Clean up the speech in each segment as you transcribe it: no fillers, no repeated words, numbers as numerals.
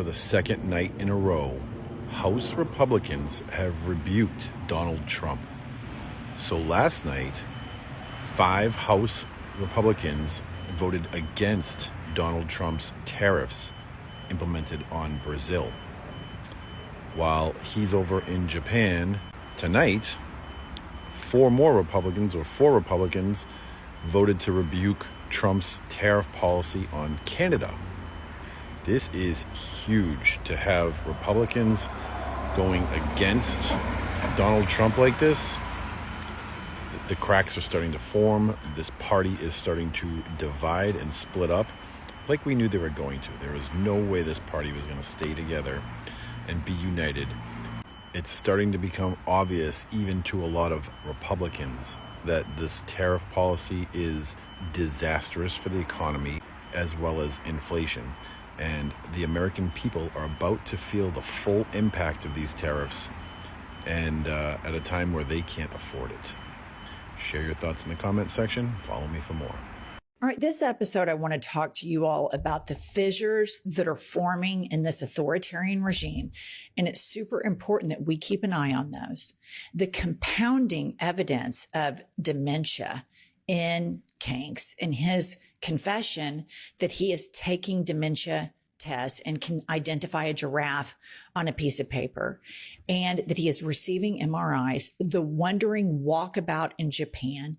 the second night in a row, House Republicans have rebuked Donald Trump. So last night, 5 House Republicans voted against Donald Trump's tariffs implemented on Brazil. While he's over in Japan tonight, 4 Republicans voted to rebuke Trump's tariff policy on Canada. This is huge to have Republicans going against Donald Trump like this. The cracks are starting to form. This party is starting to divide and split up like we knew they were going to. There was no way this party was going to stay together and be united. It's starting to become obvious even to a lot of Republicans that this tariff policy is disastrous for the economy as well as inflation. And the American people are about to feel the full impact of these tariffs, and at a time where they can't afford it. Share your thoughts in the comment section. Follow me for more. All right, this episode, I want to talk to you all about the fissures that are forming in this authoritarian regime. And it's super important that we keep an eye on those. The compounding evidence of dementia in Kanks, in his confession that he is taking dementia tests and can identify a giraffe on a piece of paper, and that he is receiving MRIs, the wandering walkabout in Japan.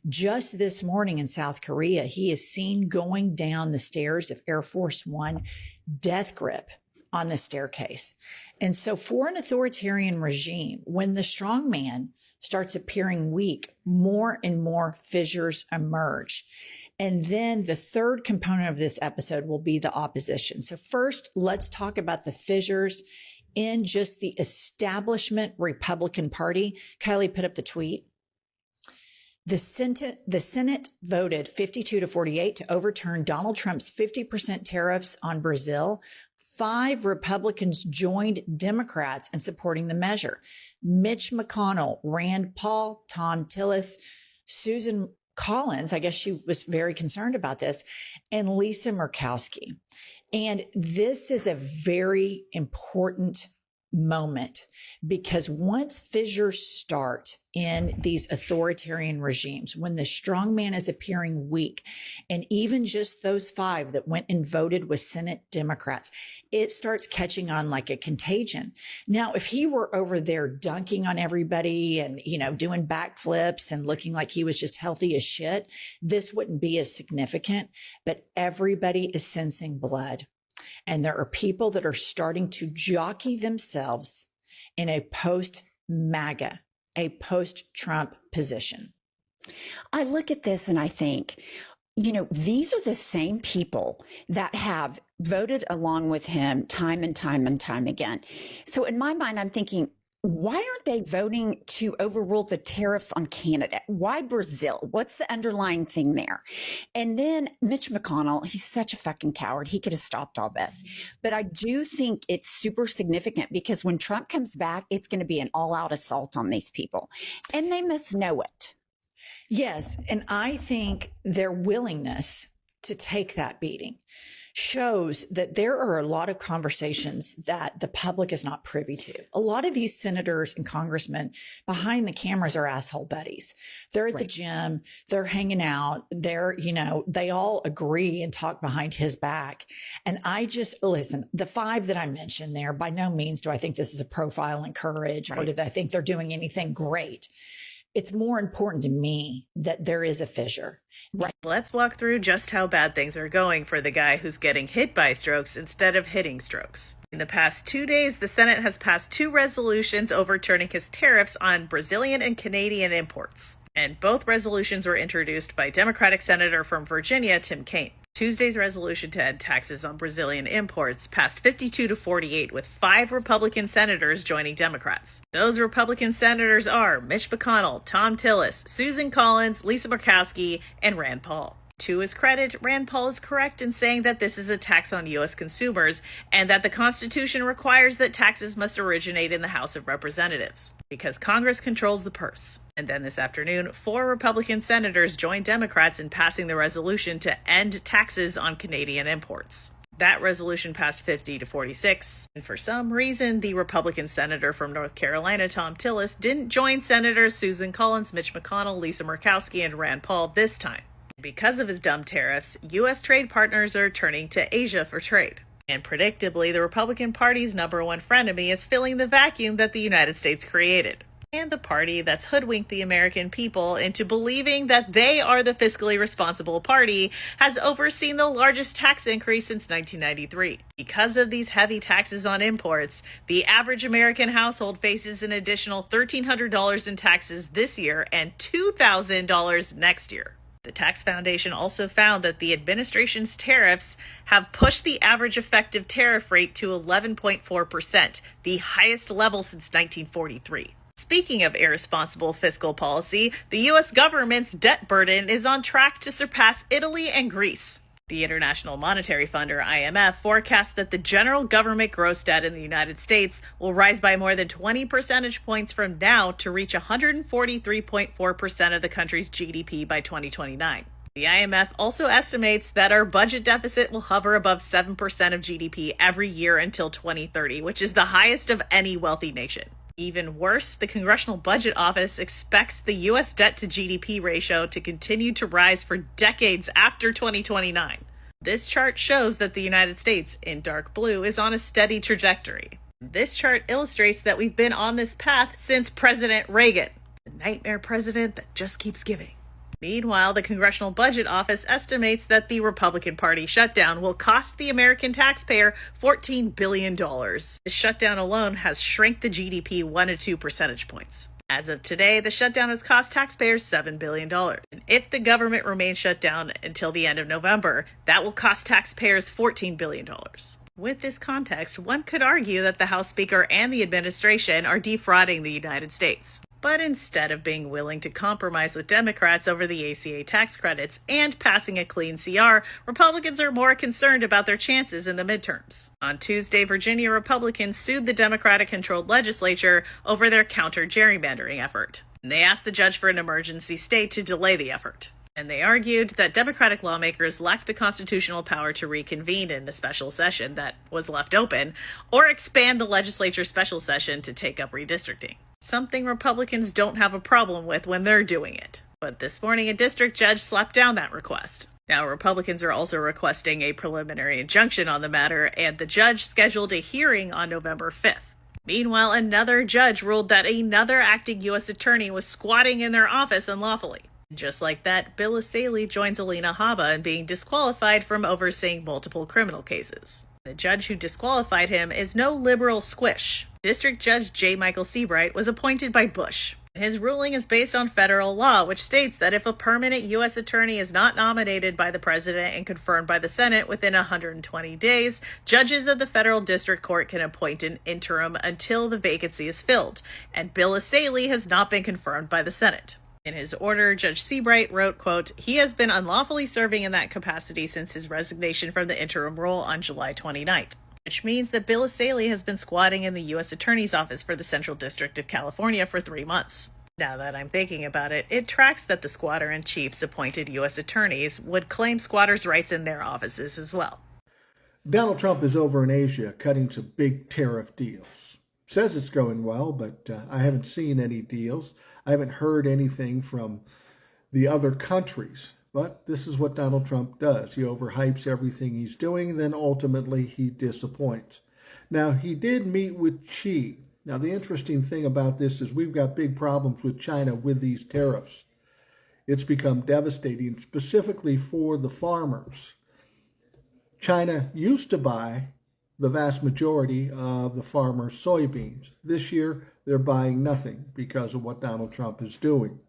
Just this morning in South Korea, he is seen going down the stairs of Air Force One, death grip on the staircase. And so for an authoritarian regime, when the strongman starts appearing weak, more and more fissures emerge. And then the third component of this episode will be the opposition. So first, let's talk about the fissures in just the establishment Republican Party. Kylie put up the tweet. The Senate voted 52-48 to overturn Donald Trump's 50% tariffs on Brazil. 5 Republicans joined Democrats in supporting the measure. Mitch McConnell, Rand Paul, Tom Tillis, Susan Collins, I guess she was very concerned about this, and Lisa Murkowski. And this is a very important moment, because once fissures start in these authoritarian regimes, when the strongman is appearing weak, and even just those 5 that went and voted with Senate Democrats, it starts catching on like a contagion. Now, if he were over there dunking on everybody and, doing backflips and looking like he was just healthy as shit, this wouldn't be as significant. But everybody is sensing blood. And there are people that are starting to jockey themselves in a post-MAGA, a post-Trump position. I look at this and I think, these are the same people that have voted along with him time and time and time again. So in my mind, I'm thinking, why aren't they voting to overrule the tariffs on Canada? Why Brazil? What's the underlying thing there? And then Mitch McConnell, he's such a fucking coward. He could have stopped all this. But I do think it's super significant, because when Trump comes back, it's going to be an all-out assault on these people. And they must know it. Yes. And I think their willingness to take that beating shows that there are a lot of conversations that the public is not privy to. A lot of these senators and congressmen behind the cameras are asshole buddies. They're at the gym, they're hanging out, they all agree and talk behind his back. And listen, the 5 that I mentioned there, by no means do I think this is a profile in courage, or do I think they're doing anything great. It's more important to me that there is a fissure. Right. Let's walk through just how bad things are going for the guy who's getting hit by strokes instead of hitting strokes. In the past 2 days, the Senate has passed 2 resolutions overturning his tariffs on Brazilian and Canadian imports. And both resolutions were introduced by Democratic Senator from Virginia, Tim Kaine. Tuesday's resolution to end taxes on Brazilian imports passed 52-48, with 5 Republican senators joining Democrats. Those Republican senators are Mitch McConnell, Tom Tillis, Susan Collins, Lisa Murkowski, and Rand Paul. To his credit, Rand Paul is correct in saying that this is a tax on U.S. consumers, and that the Constitution requires that taxes must originate in the House of Representatives, because Congress controls the purse. And then this afternoon, 4 Republican senators joined Democrats in passing the resolution to end taxes on Canadian imports. That resolution passed 50 to 46, and for some reason, the Republican senator from North Carolina, Tom Tillis, didn't join Senators Susan Collins, Mitch McConnell, Lisa Murkowski, and Rand Paul this time. Because of his dumb tariffs, U.S. trade partners are turning to Asia for trade. And predictably, the Republican Party's number one frenemy is filling the vacuum that the United States created. And the party that's hoodwinked the American people into believing that they are the fiscally responsible party has overseen the largest tax increase since 1993. Because of these heavy taxes on imports, the average American household faces an additional $1,300 in taxes this year and $2,000 next year. The Tax Foundation also found that the administration's tariffs have pushed the average effective tariff rate to 11.4%, the highest level since 1943. Speaking of irresponsible fiscal policy, the U.S. government's debt burden is on track to surpass Italy and Greece. The International Monetary Fund, or IMF, forecasts that the general government gross debt in the United States will rise by more than 20 percentage points from now to reach 143.4% of the country's GDP by 2029. The IMF also estimates that our budget deficit will hover above 7% of GDP every year until 2030, which is the highest of any wealthy nation. Even worse, the Congressional Budget Office expects the U.S. debt to GDP ratio to continue to rise for decades after 2029. This chart shows that the United States, in dark blue, is on a steady trajectory. This chart illustrates that we've been on this path since President Reagan, the nightmare president that just keeps giving. Meanwhile, the Congressional Budget Office estimates that the Republican Party shutdown will cost the American taxpayer $14 billion. This shutdown alone has shrank the GDP 1 to 2 percentage points. As of today, the shutdown has cost taxpayers $7 billion. And if the government remains shut down until the end of November, that will cost taxpayers $14 billion. With this context, one could argue that the House Speaker and the administration are defrauding the United States. But instead of being willing to compromise with Democrats over the ACA tax credits and passing a clean CR, Republicans are more concerned about their chances in the midterms. On Tuesday, Virginia Republicans sued the Democratic-controlled legislature over their counter-gerrymandering effort. And they asked the judge for an emergency stay to delay the effort. And they argued that Democratic lawmakers lacked the constitutional power to reconvene in a special session that was left open, or expand the legislature's special session to take up redistricting. Something Republicans don't have a problem with when they're doing it. But this morning, a district judge slapped down that request. Now, Republicans are also requesting a preliminary injunction on the matter, and the judge scheduled a hearing on November 5th. Meanwhile, another judge ruled that another acting U.S. attorney was squatting in their office unlawfully. Just like that, Bill Asaley joins Alina Habba in being disqualified from overseeing multiple criminal cases. The judge who disqualified him is no liberal squish. District Judge J. Michael Seabright was appointed by Bush. His ruling is based on federal law, which states that if a permanent U.S. attorney is not nominated by the president and confirmed by the Senate within 120 days, judges of the federal district court can appoint an interim until the vacancy is filled, and Bill Asaley has not been confirmed by the Senate. In his order, Judge Seabright wrote, quote, "He has been unlawfully serving in that capacity since his resignation from the interim role on July 29th. Which means that Bill Asaley has been squatting in the U.S. Attorney's Office for the Central District of California for 3 months. Now that I'm thinking about it, it tracks that the squatter-in-chief's appointed U.S. attorneys would claim squatters' rights in their offices as well." Donald Trump is over in Asia cutting some big tariff deals. Says it's going well, but I haven't seen any deals. I haven't heard anything from the other countries. But this is what Donald Trump does. He overhypes everything he's doing, and then ultimately he disappoints. Now, he did meet with Xi. Now, the interesting thing about this is we've got big problems with China with these tariffs. It's become devastating, specifically for the farmers. China used to buy the vast majority of the farmers' soybeans. This year, they're buying nothing because of what Donald Trump is doing.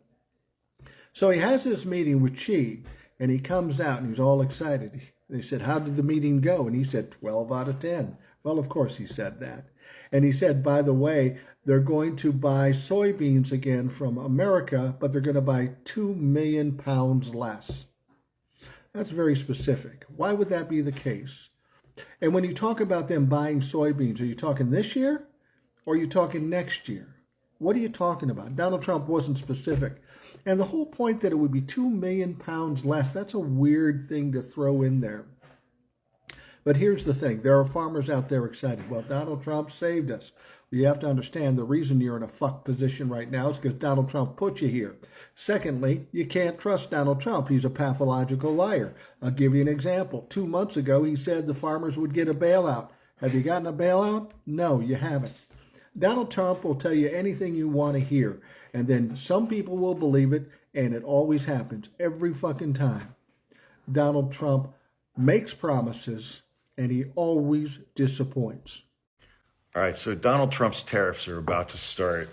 So he has this meeting with Xi, and he comes out, and he's all excited. They said, "How did the meeting go?" And he said, 12 out of 10. Well, of course he said that. And he said, by the way, they're going to buy soybeans again from America, but they're going to buy 2 million pounds less. That's very specific. Why would that be the case? And when you talk about them buying soybeans, are you talking this year or are you talking next year? What are you talking about? Donald Trump wasn't specific. And the whole point that it would be 2 million pounds less, that's a weird thing to throw in there. But here's the thing. There are farmers out there excited. Well, Donald Trump saved us. You have to understand the reason you're in a fuck position right now is because Donald Trump put you here. Secondly, you can't trust Donald Trump. He's a pathological liar. I'll give you an example. 2 months ago, he said the farmers would get a bailout. Have you gotten a bailout? No, you haven't. Donald Trump will tell you anything you want to hear, and then some people will believe it, and it always happens every fucking time. Donald Trump makes promises, and he always disappoints. All right, so Donald Trump's tariffs are about to start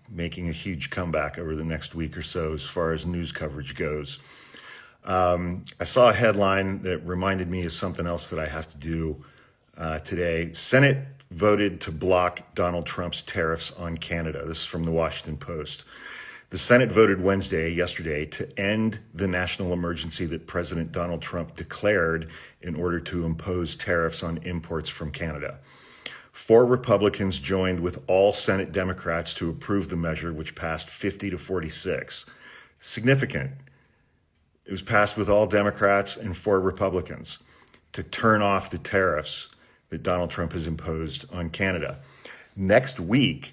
making a huge comeback over the next week or so as far as news coverage goes. I saw a headline that reminded me of something else that I have to do today. Senate voted to block Donald Trump's tariffs on Canada. This is from the Washington Post. The Senate voted yesterday, to end the national emergency that President Donald Trump declared in order to impose tariffs on imports from Canada. 4 Republicans joined with all Senate Democrats to approve the measure, which passed 50 to 46. Significant. It was passed with all Democrats and 4 Republicans to turn off the tariffs that Donald Trump has imposed on Canada. Next week,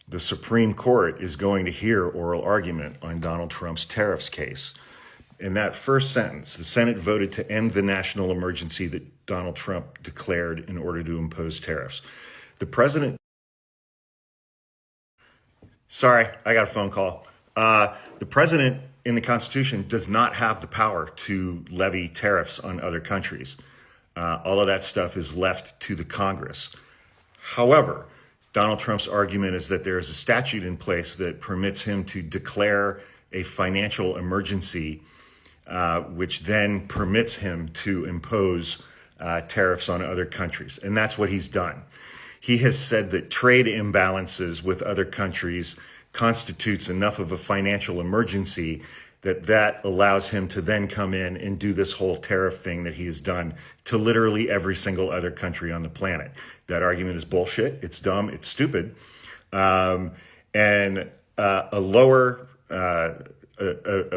the Supreme Court is going to hear oral argument on Donald Trump's tariffs case. In that first sentence, the Senate voted to end the national emergency that Donald Trump declared in order to impose tariffs. The president... Sorry, I got a phone call. The president in the Constitution does not have the power to levy tariffs on other countries. All of that stuff is left to the Congress. However, Donald Trump's argument is that there is a statute in place that permits him to declare a financial emergency, which then permits him to impose tariffs on other countries. And that's what he's done. He has said that trade imbalances with other countries constitutes enough of a financial emergency that allows him to then come in and do this whole tariff thing that he has done to literally every single other country on the planet. That argument is bullshit. It's dumb. It's stupid. A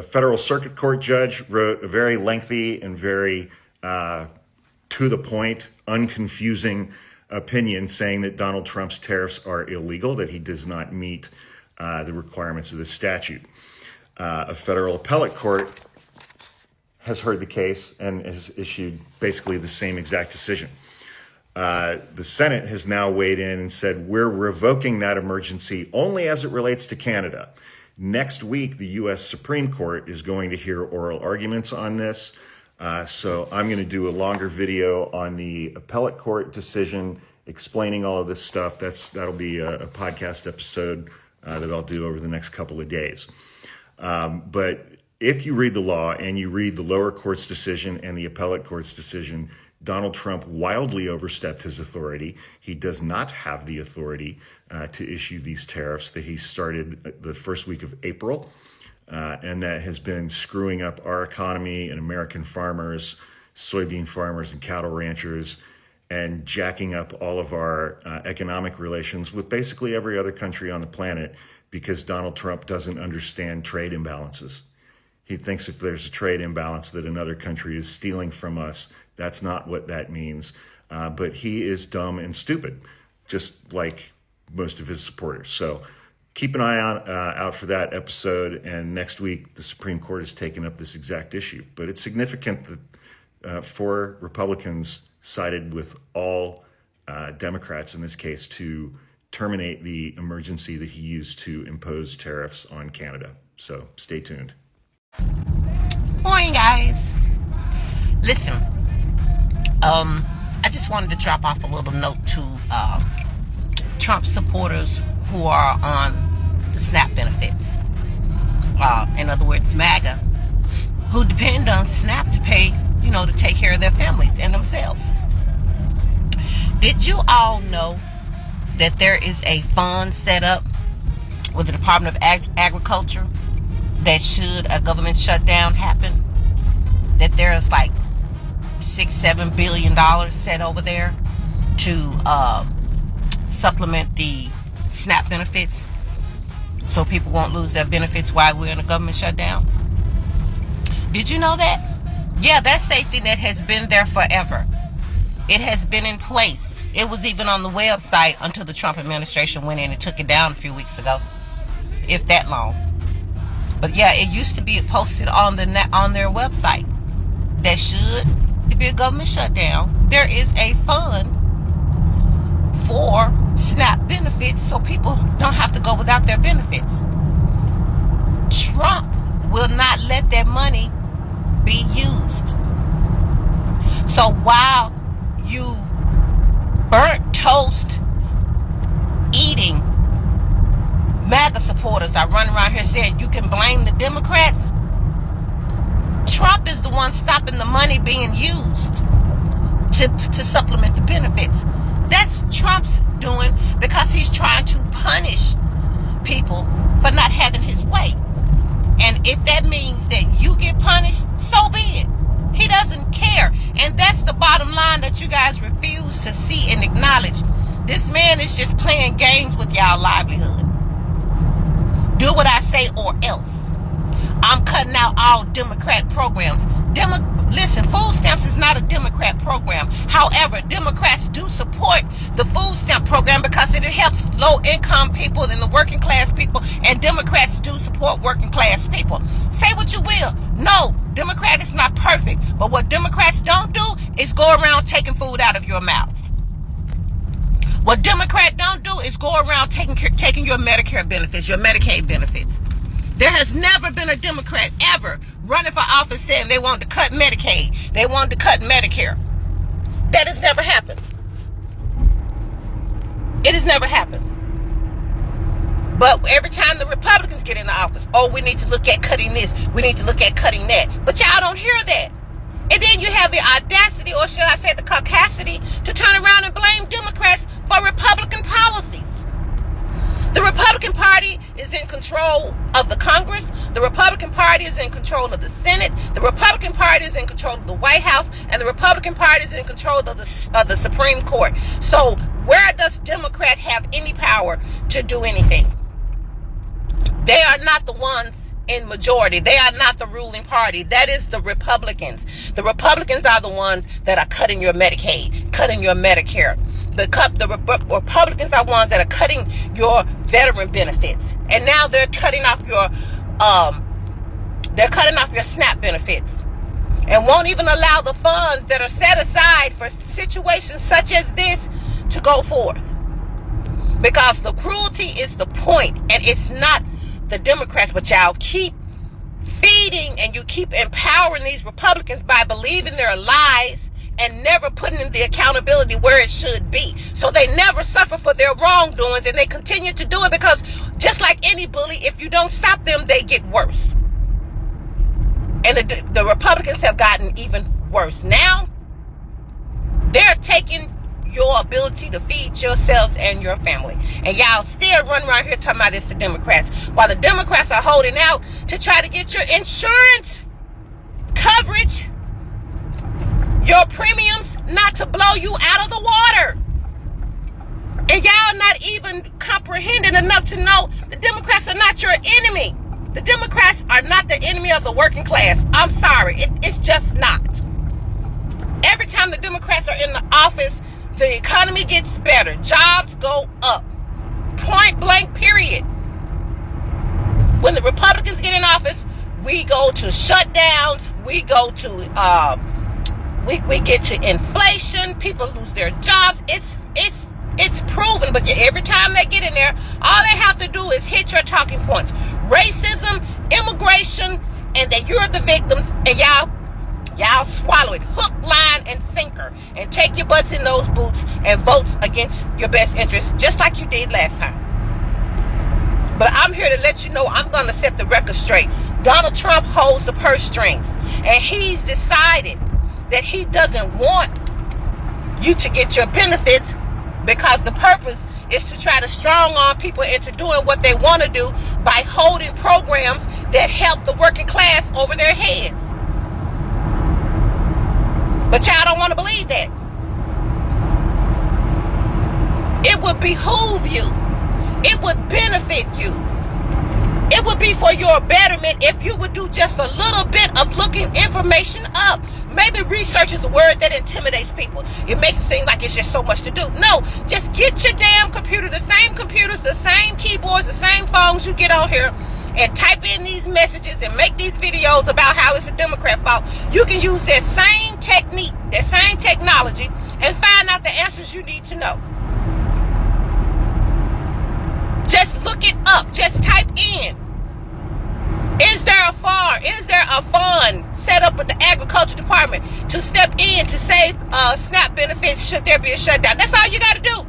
federal circuit court judge wrote a very lengthy and very to the point, unconfusing opinion saying that Donald Trump's tariffs are illegal, that he does not meet the requirements of the statute. A federal appellate court has heard the case and has issued basically the same exact decision. The Senate has now weighed in and said, we're revoking that emergency only as it relates to Canada. Next week, the U.S. Supreme Court is going to hear oral arguments on this. So I'm going to do a longer video on the appellate court decision explaining all of this stuff. That'll be a podcast episode that I'll do over the next couple of days. But if you read the law and you read the lower court's decision and the appellate court's decision, Donald Trump wildly overstepped his authority. He does not have the authority to issue these tariffs that he started the first week of April, and that has been screwing up our economy and American farmers, soybean farmers and cattle ranchers, and jacking up all of our economic relations with basically every other country on the planet because Donald Trump doesn't understand trade imbalances. He thinks if there's a trade imbalance that another country is stealing from us. That's not what that means. But he is dumb and stupid, just like most of his supporters. So keep an eye out for that episode. And next week, the Supreme Court has taken up this exact issue. But it's significant that 4 Republicans sided with all Democrats in this case to terminate the emergency that he used to impose tariffs on Canada. So stay tuned. Morning, guys. Listen, I just wanted to drop off a little note to Trump supporters who are on the SNAP benefits. In other words, MAGA, who depend on SNAP to pay, to take care of their families and themselves. Did you all know that there is a fund set up with the Department of Agriculture that should a government shutdown happen, that there's like $6-7 billion set over there to supplement the SNAP benefits so people won't lose their benefits while we're in a government shutdown? Did you know that? Yeah, that safety net has been there forever. It has been in place. It was even on the website until the Trump administration went in and took it down a few weeks ago, if that long. But yeah, it used to be posted on their website that should there be a government shutdown, there is a fund for SNAP benefits so people don't have to go without their benefits. Trump will not let that money be used. So while you burnt toast eating MAGA supporters are running around here saying you can blame the Democrats, Trump is the one stopping the money being used to supplement the benefits. That's Trump's doing because he's trying to punish people for not having his way. And if that means that you get punished, so be it. He doesn't care. And that's the bottom line that you guys refuse to see and acknowledge. This man is just playing games with y'all livelihood. Do what I say or else. I'm cutting out all Democrat programs. Listen, food stamps is not a Democrat program. However, Democrats do support the food stamp program because it helps low-income people and the working class people, and Democrats do support working class people. Say what you will. No, Democrat is not perfect, but what Democrats don't do is go around taking food out of your mouth. What Democrat don't do is go around taking your Medicare benefits, your Medicaid benefits. There has never been a Democrat ever running for office saying they wanted to cut Medicaid, they wanted to cut Medicare. That has never happened. It has never happened. But every time the Republicans get into office, oh, we need to look at cutting this, we need to look at cutting that. But y'all don't hear that. And then you have the audacity, or should I say the caucasity, to turn around and blame Democrats for Republican policies. The Republican Party is in control of the Congress. The Republican Party is in control of the Senate. The Republican Party is in control of the White House. And the Republican Party is in control of the Supreme Court. So where does Democrat have any power to do anything? They are not the ones in majority. They are not the ruling party. That is the Republicans. The Republicans are the ones that are cutting your Medicaid, cutting your Medicare. The Republicans are ones that are cutting your veteran benefits, and now they're cutting off your SNAP benefits, and won't even allow the funds that are set aside for situations such as this to go forth. Because the cruelty is the point, and it's not the Democrats, but y'all keep feeding and you keep empowering these Republicans by believing their lies and never putting in the accountability where it should be. So they never suffer for their wrongdoings, and they continue to do it because just like any bully, if you don't stop them, they get worse. And the Republicans have gotten even worse. Now, they're taking your ability to feed yourselves and your family. And y'all still run around here talking about it's the Democrats, while the Democrats are holding out to try to get your insurance coverage, your premiums, not to blow you out of the water. And y'all not even comprehending enough to know the Democrats are not your enemy. The Democrats are not the enemy of the working class. I'm sorry. It's just not. Every time the Democrats are in the office, the economy gets better. Jobs go up. Point blank, period. When the Republicans get in office, we go to shutdowns. We go to we get to inflation. People lose their jobs. It's proven. But every time they get in there, all they have to do is hit your talking points: racism, immigration, and that you're the victims. And y'all swallow it, hook, line, and sinker, and take your butts in those boots and vote against your best interests, just like you did last time. But I'm here to let you know, I'm going to set the record straight. Donald Trump holds the purse strings, and he's decided that he doesn't want you to get your benefits, because the purpose is to try to strong arm people into doing what they want to do by holding programs that help the working class over their heads. But y'all don't want to believe that. It would behoove you. It would benefit you It would be for your betterment if you would do just a little bit of looking information up. Maybe research is a word that intimidates people. It makes it seem like it's just so much to do. No, just get your damn computer, the same computers, the same keyboards, the same phones you get on here, and type in these messages and make these videos about how it's a Democrat fault. You can use that same technique, that same technology, and find out the answers you need to know. Just look it up. Just type in. Is there a fund set up with the agriculture department to step in to save SNAP benefits should there be a shutdown? That's all you got to do.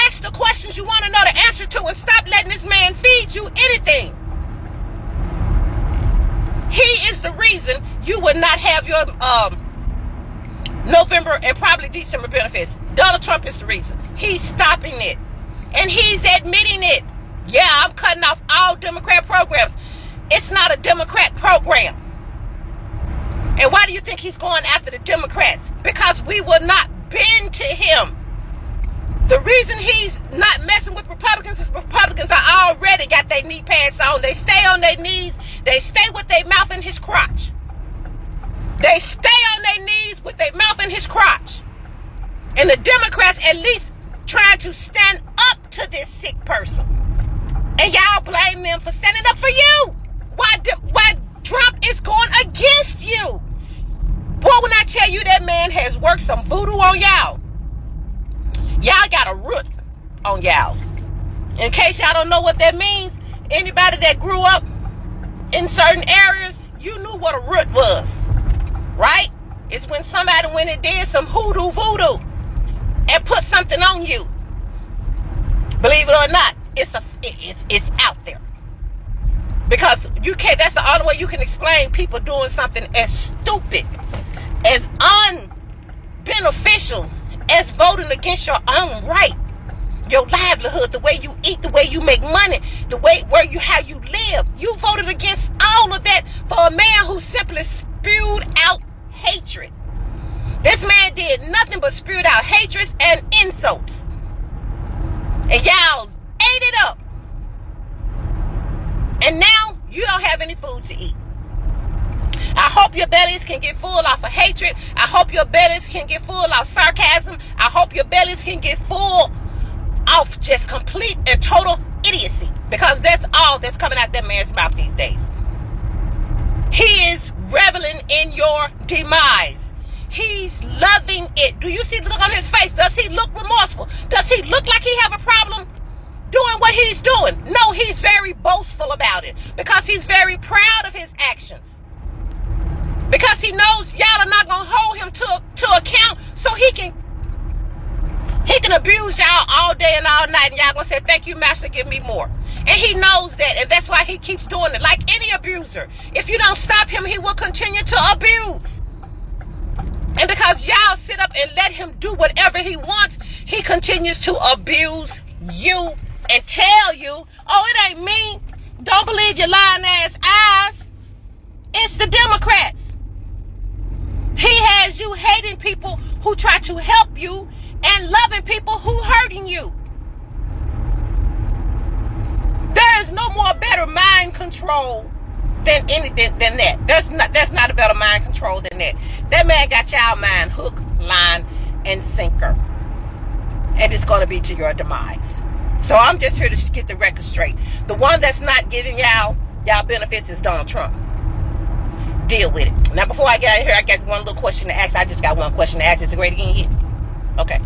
Ask the questions you want to know the answer to and stop letting this man feed you anything. He is the reason you would not have your November and probably December benefits. Donald Trump is the reason. He's stopping it. And he's admitting it. Yeah, I'm cutting off all Democrat programs. It's not a Democrat program. And why do you think he's going after the Democrats? Because we will not bend to him. The reason he's not messing with Republicans is Republicans are already got their knee pads on. They stay on their knees. They stay with their mouth in his crotch. They stay on their knees with their mouth in his crotch. And the Democrats at least trying to stand up to this sick person. And y'all blame them for standing up for you. Why Trump is going against you. Boy, when I tell you that man has worked some voodoo on y'all, y'all got a root on y'all. In case y'all don't know what that means, anybody that grew up in certain areas, you knew what a root was, right? It's when somebody went and did some hoodoo voodoo and put something on you. Believe it or not, it's out there. Because you can't, that's the only way you can explain people doing something as stupid, as unbeneficial as voting against your own right, your livelihood, the way you eat, the way you make money, the way how you live. You voted against all of that for a man who simply spewed out hatred. This man did nothing but spewed out hatred and insults. And y'all ate it up. And now you don't have any food to eat. I hope your bellies can get full off of hatred. I hope your bellies can get full off sarcasm. I hope your bellies can get full off just complete and total idiocy. Because that's all that's coming out that man's mouth these days. He is reveling in your demise. He's loving it. Do you see the look on his face? Does he look remorseful? Does he look like he have a problem doing what he's doing? No, he's very boastful about it because he's very proud of his actions. Because he knows y'all are not going to hold him to account, so he can abuse y'all all day and all night, and y'all going to say, thank you, master, give me more. And he knows that, and that's why he keeps doing it. Like any abuser, if you don't stop him, he will continue to abuse. And because y'all sit up and let him do whatever he wants, he continues to abuse you and tell you, oh, it ain't me. Don't believe your lying ass eyes. It's the Democrats. He has you hating people who try to help you and loving people who hurting you. There is no more better mind control than that. That's not a better mind control than that. That man got y'all mind hook, line, and sinker. And it's going to be to your demise. So I'm just here to get the record straight. The one that's not giving y'all benefits is Donald Trump. Deal with it. Now, before I get out of here, I got one little question to ask. I just got one question to ask. Is it great again? Okay.